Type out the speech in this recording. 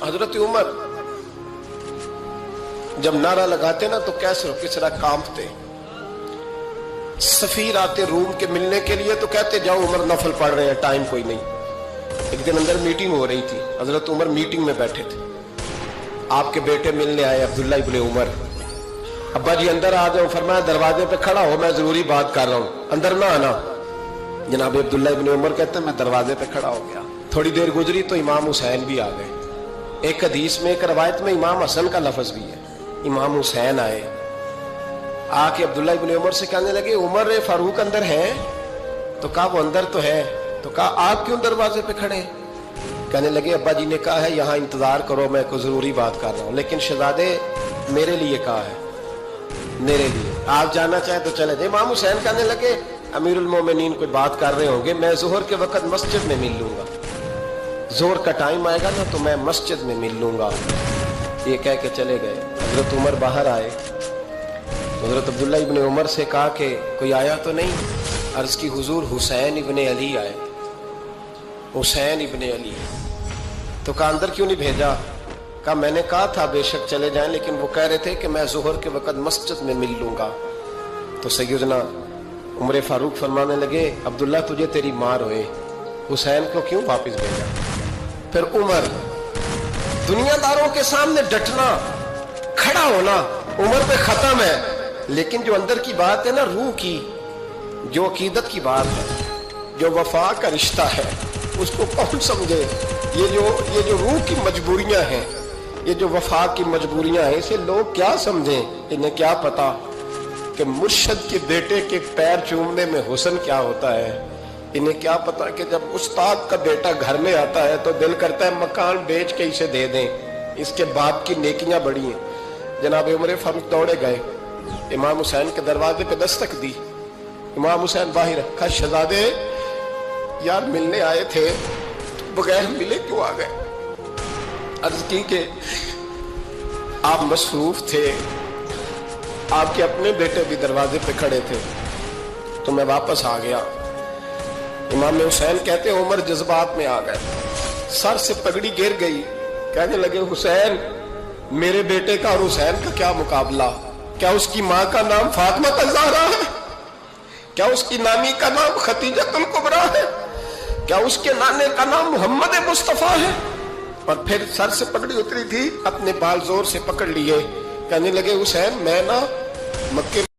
हजरत उमर जब नारा लगाते ना तो कैसर किसरा कांपते। सफीर आते रूम के मिलने के लिए तो कहते जाओ उमर नफल पढ़ रहे हैं, टाइम कोई नहीं। एक दिन अंदर मीटिंग हो रही थी, हजरत उमर मीटिंग में बैठे थे। आपके बेटे मिलने आए अब्दुल्ला इब्ने उमर। अब्बा जी अंदर आ जाओ, फरमाया दरवाजे पे खड़ा हो, मैं जरूरी बात कर रहा हूं, अंदर ना आना। जनाब अब्दुल्ला इब्ने उमर कहते हैं मैं दरवाजे पे खड़ा हो गया। थोड़ी देर गुजरी तो इमाम हुसैन भी आ गए। एक हदीस में, एक रवायत में इमाम हसन का लफ्ज भी है। इमाम हुसैन आए, आके अब्दुल्ला इब्ने उमर से कहने लगे उमर फारूक अंदर है? तो कहा वो अंदर तो है। तो कहा आप क्यों दरवाजे पे खड़े? कहने लगे अब्बा जी ने कहा है यहाँ इंतजार करो, मैं कोई जरूरी बात कर रहा हूँ। लेकिन शहजादे मेरे लिए कहा है, मेरे लिए, आप जाना चाहे तो चले जाए। इमाम हुसैन कहने लगे अमीरुल मोमिनीन कोई बात कर रहे होंगे, मैं जोहर के वक्त मस्जिद में मिल लूंगा, जोहर का टाइम आएगा ना तो मैं मस्जिद में मिल लूंगा। ये कह के चले गए। हजरत उमर बाहर आए तो हजरत अब्दुल्ला इब्ने उमर से कहा कि कोई आया तो नहीं? अर्ज की हुजूर हुसैन इब्ने अली आए। हुसैन इब्ने अली। तो कहा अंदर क्यों नहीं भेजा? कहा मैंने कहा था बेशक चले जाएं, लेकिन वो कह रहे थे कि मैं जोहर के वक्त मस्जिद में मिल लूंगा। तो सैयदना उमर फारूक फरमाने लगे अब्दुल्ला तुझे तेरी मार होए, हुसैन को क्यों वापस भेजा? फिर उमर दुनियादारों के सामने डटना, खड़ा होना उमर पे खत्म है। लेकिन जो अंदर की बात है ना, रूह की, जो अकीदत की बात है, जो वफा का रिश्ता है, उसको कौन समझे? ये जो रूह की मजबूरियां हैं, ये जो वफा की मजबूरियां हैं, इसे लोग क्या समझें? इन्हें क्या पता कि मुर्शद के बेटे के पैर चूमने में हुस्न क्या होता है? इन्हें क्या पता कि जब उस्ताद का बेटा घर में आता है तो दिल करता है मकान बेच के इसे दे दें, इसके बाप की नेकियां बड़ी हैं। जनाब उमर फारूक दौड़े गए, इमाम हुसैन के दरवाजे पे दस्तक दी। इमाम हुसैन बाहर रखा, शहजादे यार मिलने आए थे तो बगैर मिले क्यों आ गए? अर्ज की कि आप मसरूफ थे, आपके अपने बेटे भी दरवाजे पे खड़े थे तो मैं वापस आ गया। इमाम हुसैन कहते उमर जज्बात में आ गए, सर से पगड़ी गिर गई। कहने लगे हुसैन मेरे बेटे का और हुसैन का क्या मुकाबला? क्या उसकी माँ का नाम फातिमा ज़हरा है? क्या उसकी नानी का नाम खतीजतुल कुबरा है? क्या उसके नाने का नाम मोहम्मद मुस्तफा है? और फिर सर से पगड़ी उतरी थी, अपने बाल जोर से पकड़ लिए। कहने लगे हुसैन मैं ना मक्के